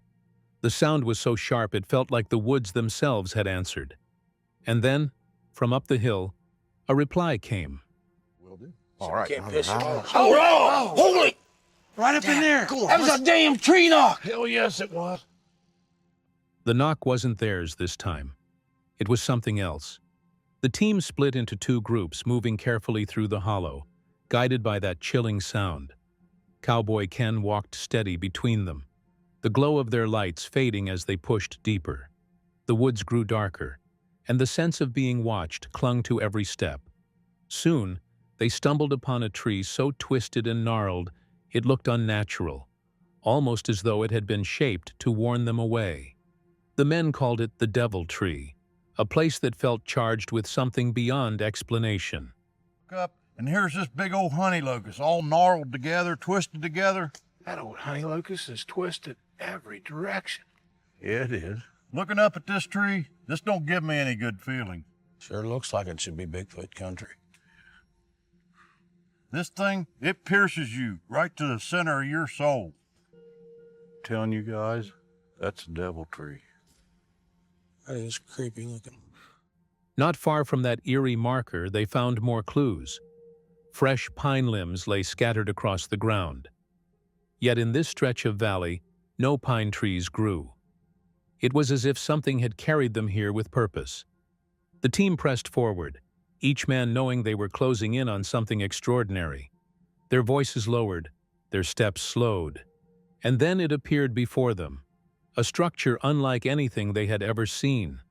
The sound was so sharp it felt like the woods themselves had answered. And then, from up the hill, a reply came. Will do. All right. Can't piss it off. Oh, holy! Right up in there. That was a damn tree knock. Hell yes, it was. The knock wasn't theirs this time. It was something else. The team split into two groups, moving carefully through the hollow, guided by that chilling sound. Cowboy Ken walked steady between them, the glow of their lights fading as they pushed deeper. The woods grew darker, and the sense of being watched clung to every step. Soon, they stumbled upon a tree so twisted and gnarled it looked unnatural, almost as though it had been shaped to warn them away. The men called it the Devil Tree, a place that felt charged with something beyond explanation. Look up, and here's this big old honey locust, all gnarled together, twisted together. That old honey locust is twisted every direction. Yeah, it is. Looking up at this tree, this don't give me any good feeling. Sure looks like it should be Bigfoot country. This thing, it pierces you right to the center of your soul. Telling you guys, that's a devil tree. That is creepy looking. Not far from that eerie marker, they found more clues. Fresh pine limbs lay scattered across the ground. Yet in this stretch of valley, no pine trees grew. It was as if something had carried them here with purpose. The team pressed forward, each man knowing they were closing in on something extraordinary. Their voices lowered, their steps slowed, and then it appeared before them, a structure unlike anything they had ever seen.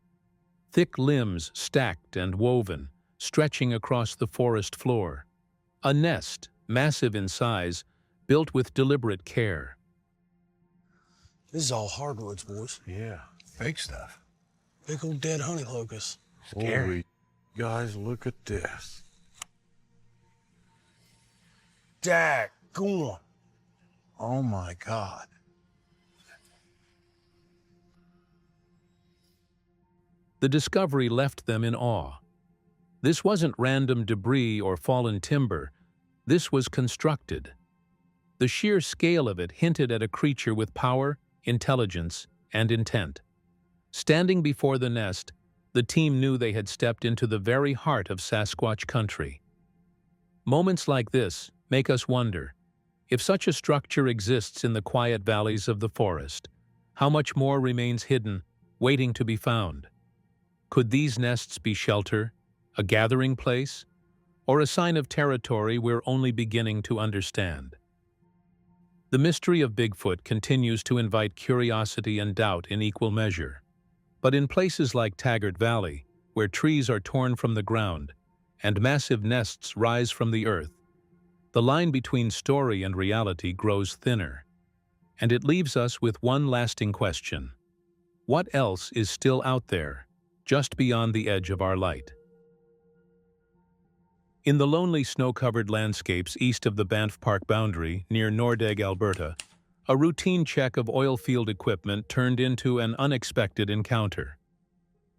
Thick limbs stacked and woven, stretching across the forest floor. A nest, massive in size, built with deliberate care. This is all hardwoods, boys. Yeah, fake stuff. Big old dead honey locust. Scary. Holy guys, look at this. Dag, go on. Oh my God. The discovery left them in awe. This wasn't random debris or fallen timber. This was constructed. The sheer scale of it hinted at a creature with power, intelligence, and intent. Standing before the nest, the team knew they had stepped into the very heart of Sasquatch country. Moments like this make us wonder, if such a structure exists in the quiet valleys of the forest, how much more remains hidden, waiting to be found? Could these nests be shelter, a gathering place, or a sign of territory we're only beginning to understand? The mystery of Bigfoot continues to invite curiosity and doubt in equal measure. But in places like Taggart Valley, where trees are torn from the ground and massive nests rise from the earth, the line between story and reality grows thinner. And it leaves us with one lasting question. What else is still out there, just beyond the edge of our light? In the lonely snow-covered landscapes east of the Banff Park boundary near Nordegg, Alberta, a routine check of oil field equipment turned into an unexpected encounter.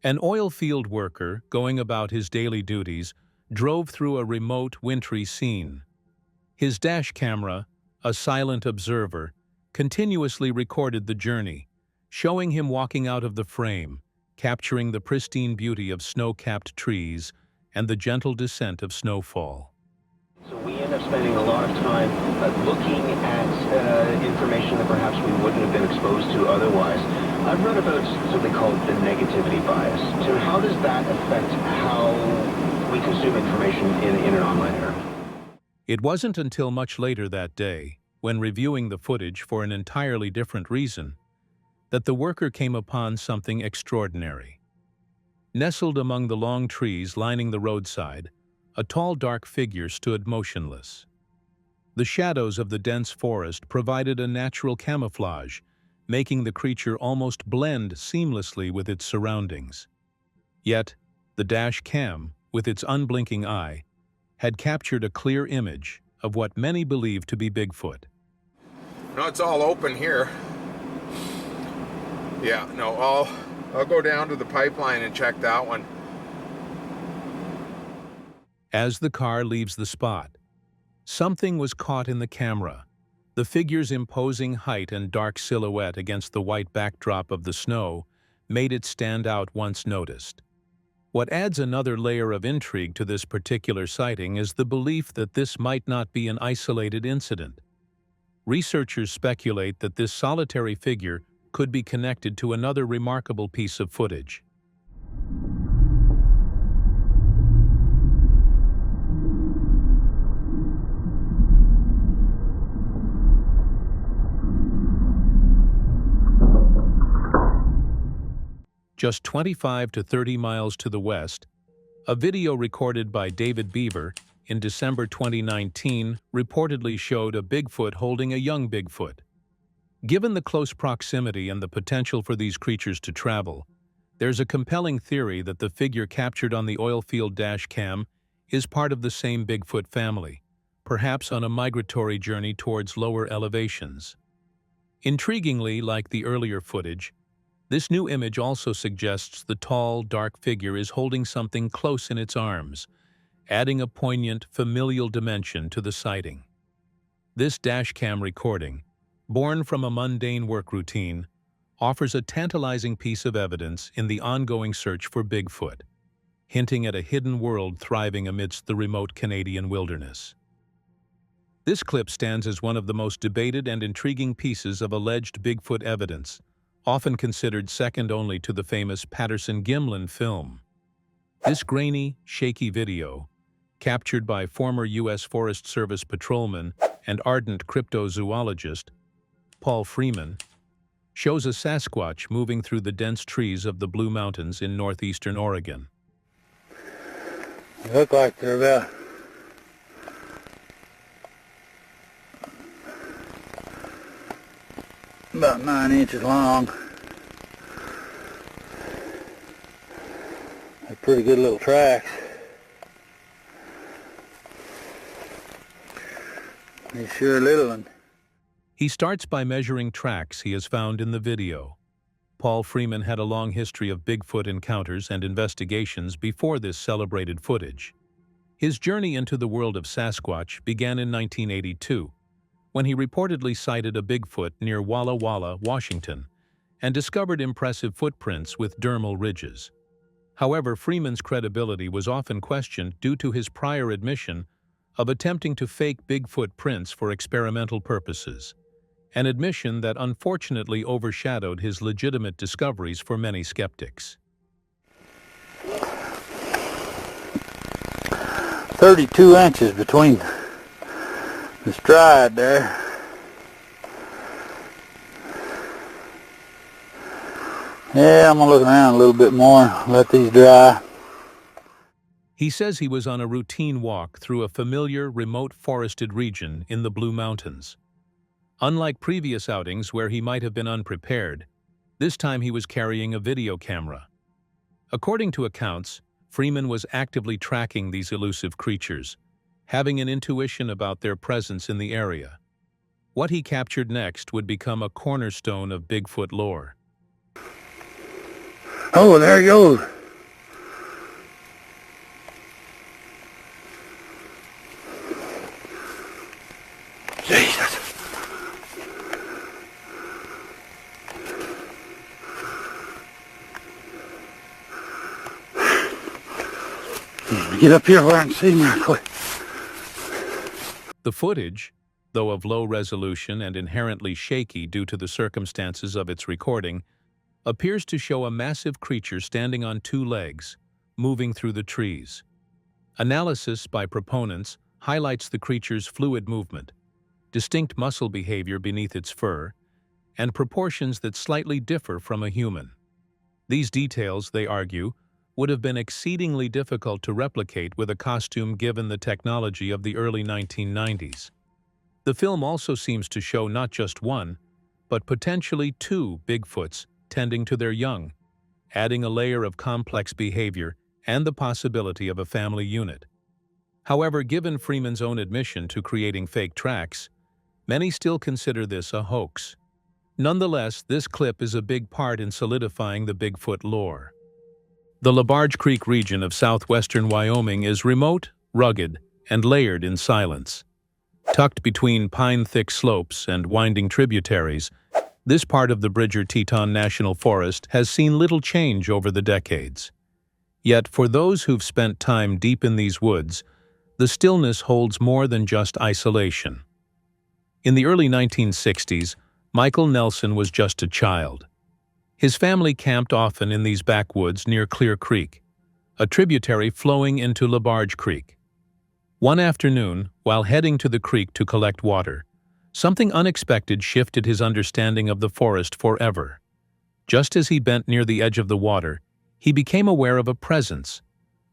An oil field worker, going about his daily duties, drove through a remote, wintry scene. His dash camera, a silent observer, continuously recorded the journey, showing him walking out of the frame, capturing the pristine beauty of snow-capped trees and the gentle descent of snowfall. So we end up spending a lot of time looking at information that perhaps we wouldn't have been exposed to otherwise. I've read about something called the negativity bias. So how does that affect how we consume information in an online era? It wasn't until much later that day, when reviewing the footage for an entirely different reason, that the worker came upon something extraordinary. Nestled among the long trees lining the roadside, a tall, dark figure stood motionless. The shadows of the dense forest provided a natural camouflage, making the creature almost blend seamlessly with its surroundings. Yet, the dash cam, with its unblinking eye, had captured a clear image of what many believe to be Bigfoot. No, it's all open here. Yeah, no, I'll go down to the pipeline and check that one. As the car leaves the spot, something was caught in the camera, The figure's imposing height and dark silhouette against the white backdrop of the snow made it stand out once noticed. What adds another layer of intrigue to this particular sighting is the belief that this might not be an isolated incident. Researchers speculate that this solitary figure could be connected to another remarkable piece of footage. Just 25 to 30 miles to the west, a video recorded by David Beaver in December 2019 reportedly showed a Bigfoot holding a young Bigfoot. Given the close proximity and the potential for these creatures to travel, there's a compelling theory that the figure captured on the oilfield dash cam is part of the same Bigfoot family, perhaps on a migratory journey towards lower elevations. Intriguingly, like the earlier footage, this new image also suggests the tall, dark figure is holding something close in its arms, adding a poignant, familial dimension to the sighting. This dashcam recording, born from a mundane work routine, offers a tantalizing piece of evidence in the ongoing search for Bigfoot, hinting at a hidden world thriving amidst the remote Canadian wilderness. This clip stands as one of the most debated and intriguing pieces of alleged Bigfoot evidence, often considered second only to the famous Patterson-Gimlin film. This grainy, shaky video, captured by former U.S. Forest Service patrolman and ardent cryptozoologist Paul Freeman, shows a Sasquatch moving through the dense trees of the Blue Mountains in northeastern Oregon. They look like they're about 9 inches long. They're pretty good little tracks. They're sure a little one. He starts by measuring tracks he has found in the video. Paul Freeman had a long history of Bigfoot encounters and investigations before this celebrated footage. His journey into the world of Sasquatch began in 1982, when he reportedly sighted a Bigfoot near Walla Walla, Washington, and discovered impressive footprints with dermal ridges. However, Freeman's credibility was often questioned due to his prior admission of attempting to fake Bigfoot prints for experimental purposes, an admission that unfortunately overshadowed his legitimate discoveries for many skeptics. 32 inches between the stride there. Yeah, I'm gonna look around a little bit more, let these dry. He says he was on a routine walk through a familiar, remote forested region in the Blue Mountains. Unlike previous outings where he might have been unprepared, this time he was carrying a video camera. According to accounts, Freeman was actively tracking these elusive creatures, having an intuition about their presence in the area. What he captured next would become a cornerstone of Bigfoot lore. Oh, there he goes. Jesus. Get up here where I can see him real quick. The footage, though of low resolution and inherently shaky due to the circumstances of its recording, appears to show a massive creature standing on two legs, moving through the trees. Analysis by proponents highlights the creature's fluid movement, distinct muscle behavior beneath its fur, and proportions that slightly differ from a human. These details, they argue, would have been exceedingly difficult to replicate with a costume given the technology of the early 1990s. The film also seems to show not just one, but potentially two Bigfoots tending to their young, adding a layer of complex behavior and the possibility of a family unit. However, given Freeman's own admission to creating fake tracks, many still consider this a hoax. Nonetheless, this clip is a big part in solidifying the Bigfoot lore. The LaBarge Creek region of southwestern Wyoming is remote, rugged, and layered in silence. Tucked between pine-thick slopes and winding tributaries, this part of the Bridger-Teton National Forest has seen little change over the decades. Yet, for those who've spent time deep in these woods, the stillness holds more than just isolation. In the early 1960s, Michael Nelson was just a child. His family camped often in these backwoods near Clear Creek, a tributary flowing into LaBarge Creek. One afternoon, while heading to the creek to collect water, something unexpected shifted his understanding of the forest forever. Just as he bent near the edge of the water, he became aware of a presence,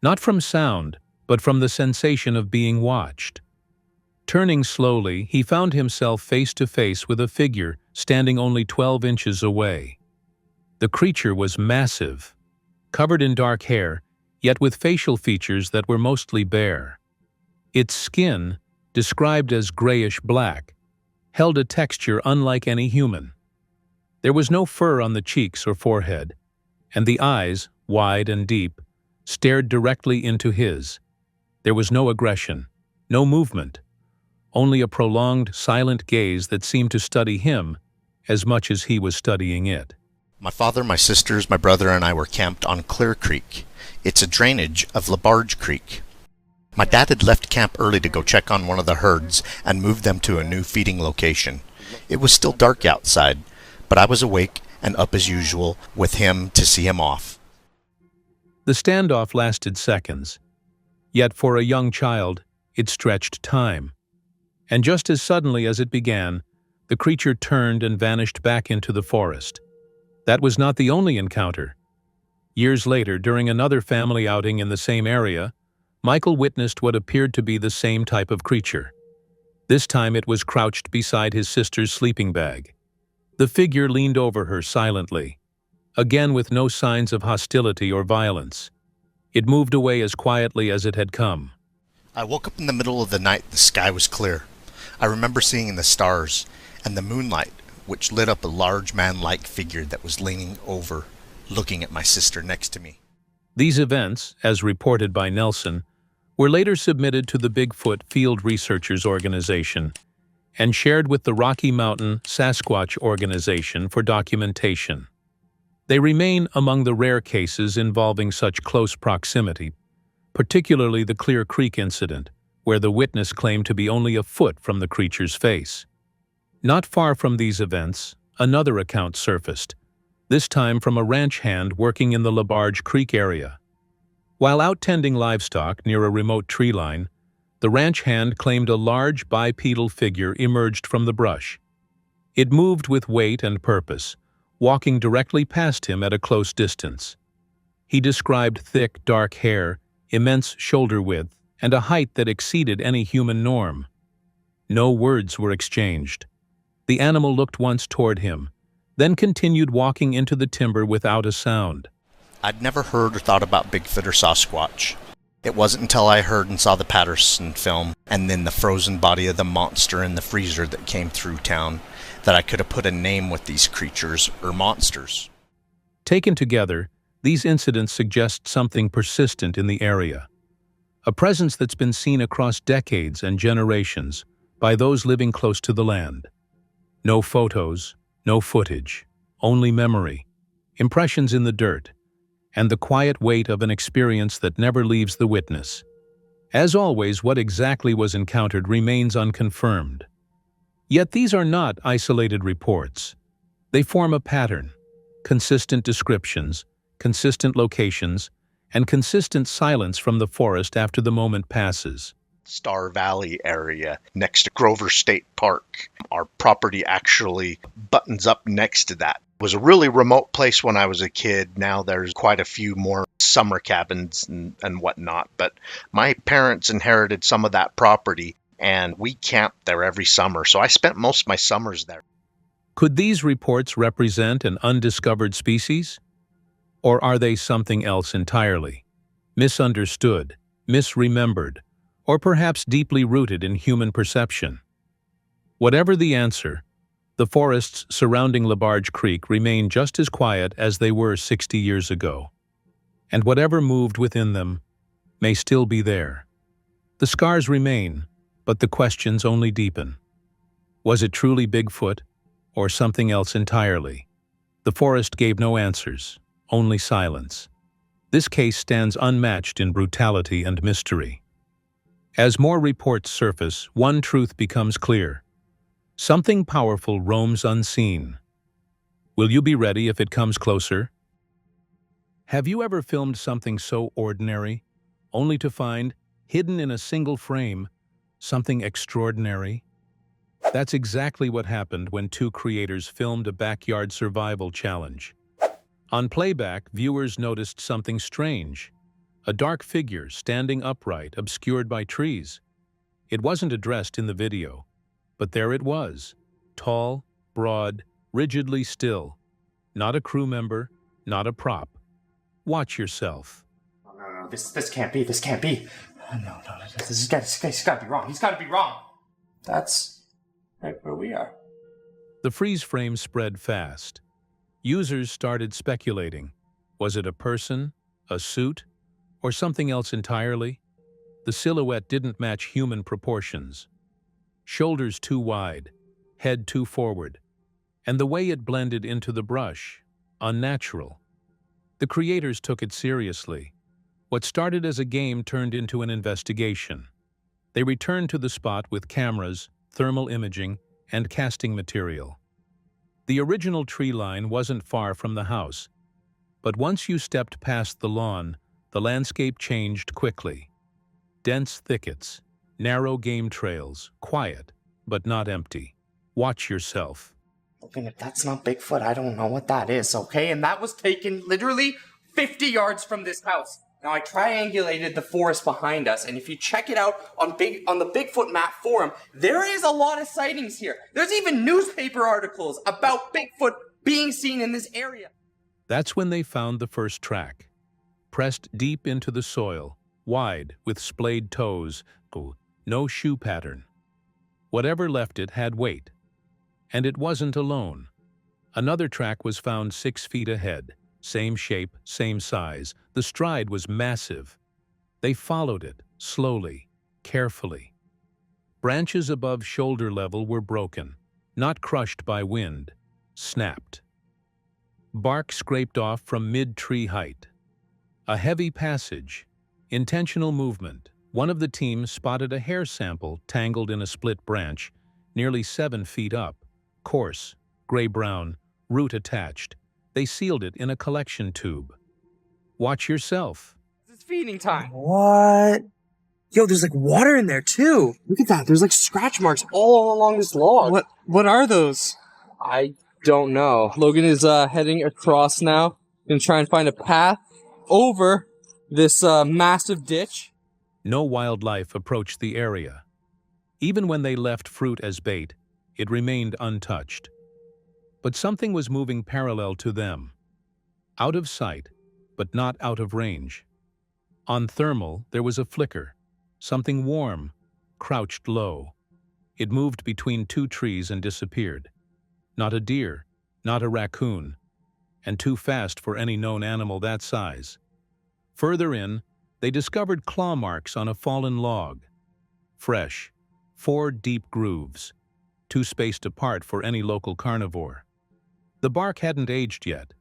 not from sound, but from the sensation of being watched. Turning slowly, he found himself face to face with a figure standing only 12 inches away. The creature was massive, covered in dark hair, yet with facial features that were mostly bare. Its skin, described as grayish-black, held a texture unlike any human. There was no fur on the cheeks or forehead, and the eyes, wide and deep, stared directly into his. There was no aggression, no movement, only a prolonged, silent gaze that seemed to study him as much as he was studying it. My father, my sisters, my brother, and I were camped on Clear Creek. It's a drainage of LaBarge Creek. My dad had left camp early to go check on one of the herds and move them to a new feeding location. It was still dark outside, but I was awake and up as usual with him to see him off. The standoff lasted seconds, yet for a young child, it stretched time. And just as suddenly as it began, the creature turned and vanished back into the forest. That was not the only encounter. Years later, during another family outing in the same area, Michael witnessed what appeared to be the same type of creature. This time it was crouched beside his sister's sleeping bag. The figure leaned over her silently, again with no signs of hostility or violence. It moved away as quietly as it had come. I woke up in the middle of the night. The sky was clear. I remember seeing the stars and the moonlight, which lit up a large man-like figure that was leaning over, looking at my sister next to me. These events, as reported by Nelson, were later submitted to the Bigfoot Field Researchers Organization and shared with the Rocky Mountain Sasquatch Organization for documentation. They remain among the rare cases involving such close proximity, particularly the Clear Creek incident, where the witness claimed to be only a foot from the creature's face. Not far from these events, another account surfaced, this time from a ranch hand working in the LaBarge Creek area. While out tending livestock near a remote tree line, the ranch hand claimed a large bipedal figure emerged from the brush. It moved with weight and purpose, walking directly past him at a close distance. He described thick, dark hair, immense shoulder width, and a height that exceeded any human norm. No words were exchanged. The animal looked once toward him, then continued walking into the timber without a sound. I'd never heard or thought about Bigfoot or Sasquatch. It wasn't until I heard and saw the Patterson film, and then the frozen body of the monster in the freezer that came through town, that I could have put a name with these creatures or monsters. Taken together, these incidents suggest something persistent in the area. A presence that's been seen across decades and generations by those living close to the land. No photos, no footage, only memory, impressions in the dirt, and the quiet weight of an experience that never leaves the witness. As always, what exactly was encountered remains unconfirmed. Yet these are not isolated reports. They form a pattern, consistent descriptions, consistent locations, and consistent silence from the forest after the moment passes. Star Valley area next to Grover State Park. Our property actually buttons up next to that. It was a really remote place when I was a kid. Now there's quite a few more summer cabins and whatnot. But my parents inherited some of that property, and we camped there every summer. So I spent most of my summers there. Could these reports represent an undiscovered species? Or are they something else entirely? Misunderstood, misremembered, or perhaps deeply rooted in human perception? Whatever the answer, the forests surrounding LaBarge Creek remain just as quiet as they were 60 years ago. And whatever moved within them may still be there. The scars remain, But the questions only deepen. Was it truly Bigfoot, or something else entirely? The forest gave no answers, only silence. This case stands unmatched in brutality and mystery. As more reports surface, one truth becomes clear. Something powerful roams unseen. Will you be ready if it comes closer? Have you ever filmed something so ordinary, only to find, hidden in a single frame, something extraordinary? That's exactly what happened when two creators filmed a backyard survival challenge. On playback, viewers noticed something strange. A dark figure standing upright, obscured by trees. It wasn't addressed in the video, but there it was. Tall, broad, rigidly still. Not a crew member, not a prop. Watch yourself. No, this can't be, this can't be. No, this guy's gotta be wrong, he's gotta be wrong. That's right where we are. The freeze frame spread fast. Users started speculating. Was it a person, a suit, or something else entirely? The silhouette didn't match human proportions. Shoulders too wide, head too forward, and the way it blended into the brush, unnatural. The creators took it seriously. What started as a game turned into an investigation. They returned to the spot with cameras, thermal imaging, and casting material. The original tree line wasn't far from the house, but once you stepped past the lawn, the landscape changed quickly. Dense thickets, narrow game trails, quiet, but not empty. Watch yourself. Logan, if that's not Bigfoot, I don't know what that is, okay? And that was taken literally 50 yards from this house. Now, I triangulated the forest behind us, and if you check it out on the Bigfoot map forum, there is a lot of sightings here. There's even newspaper articles about Bigfoot being seen in this area. That's when they found the first track. Pressed deep into the soil, wide, with splayed toes, no shoe pattern. Whatever left it had weight. And it wasn't alone. Another track was found 6 feet ahead. Same shape, same size. The stride was massive. They followed it, slowly, carefully. Branches above shoulder level were broken, not crushed by wind, snapped. Bark scraped off from mid-tree height. A heavy passage, intentional movement. One of the team spotted a hair sample tangled in a split branch, nearly 7 feet up, coarse, gray-brown, root attached. They sealed it in a collection tube. Watch yourself. It's feeding time. What? Yo, there's like water in there too. Look at that. There's like scratch marks all along this log. What are those? I don't know. Logan is heading across now. Gonna try and find a path over this massive ditch. No wildlife approached the area. Even when they left fruit as bait, it remained untouched. But something was moving parallel to them. Out of sight, but not out of range. On thermal, there was a flicker. Something warm, crouched low. It moved between 2 trees and disappeared. Not a deer, not a raccoon, and too fast for any known animal that size. Further in, they discovered claw marks on a fallen log. Fresh, 4 deep grooves, too spaced apart for any local carnivore. The bark hadn't aged yet.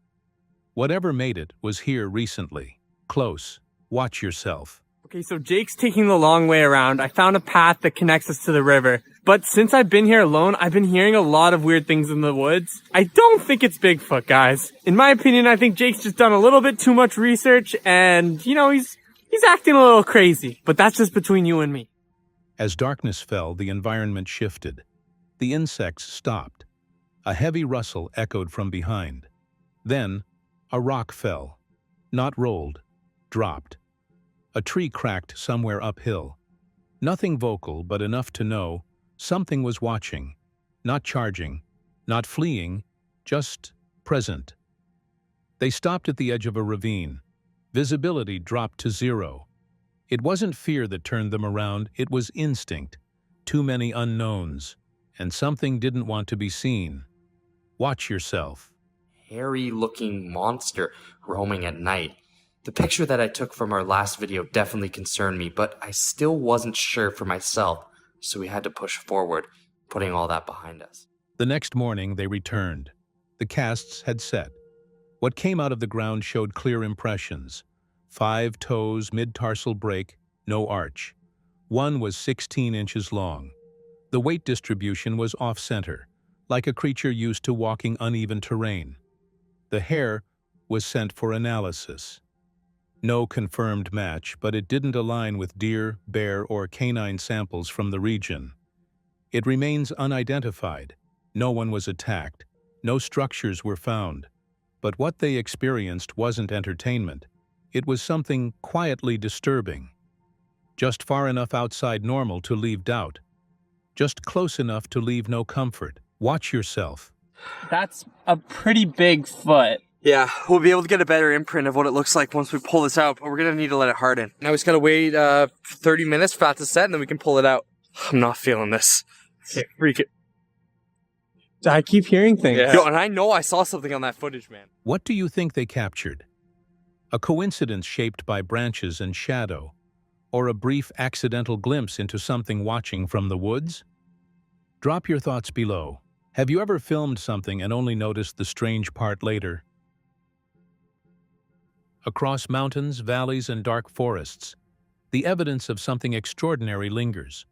Whatever made it was here recently. Close. Watch yourself. Okay, so Jake's taking the long way around. I found a path that connects us to the river. But since I've been here alone, I've been hearing a lot of weird things in the woods. I don't think it's Bigfoot, guys. In my opinion, I think Jake's just done a little bit too much research and, you know, he's acting a little crazy. But that's just between you and me. As darkness fell, the environment shifted. The insects stopped. A heavy rustle echoed from behind. Then, a rock fell. Not rolled, dropped. A tree cracked somewhere uphill. Nothing vocal, but enough to know something was watching. Not charging, not fleeing, just present. They stopped at the edge of a ravine. Visibility dropped to 0. It wasn't fear that turned them around, it was instinct. Too many unknowns, and something didn't want to be seen. Watch yourself. Hairy-looking monster roaming at night. The picture that I took from our last video definitely concerned me, but I still wasn't sure for myself So we had to push forward, putting all that behind us. The next morning, they returned. The casts had set. What came out of the ground showed clear impressions. 5 toes, mid-tarsal break, no arch. One was 16 inches long. The weight distribution was off-center, like a creature used to walking uneven terrain. The hair was sent for analysis. No confirmed match, but it didn't align with deer, bear, or canine samples from the region. It remains unidentified. No one was attacked. No structures were found. But what they experienced wasn't entertainment. It was something quietly disturbing. Just far enough outside normal to leave doubt. Just close enough to leave no comfort. Watch yourself. That's a pretty big foot. Yeah, we'll be able to get a better imprint of what it looks like once we pull this out, but we're gonna need to let it harden. Now we just gotta wait 30 minutes for that to set, and then we can pull it out. I'm not feeling this. Okay, freak it. I keep hearing things. Yeah. Yo, and I know I saw something on that footage, man. What do you think they captured? A coincidence shaped by branches and shadow, or a brief accidental glimpse into something watching from the woods? Drop your thoughts below. Have you ever filmed something and only noticed the strange part later? Across mountains, valleys, and dark forests, the evidence of something extraordinary lingers.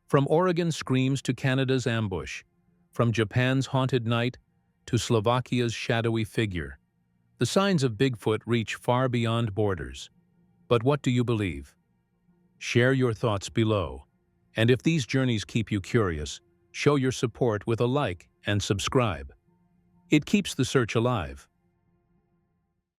From Oregon's screams to Canada's ambush, from Japan's haunted night to Slovakia's shadowy figure, the signs of Bigfoot reach far beyond borders. But what do you believe? Share your thoughts below. And if these journeys keep you curious, show your support with a like and subscribe. It keeps the search alive.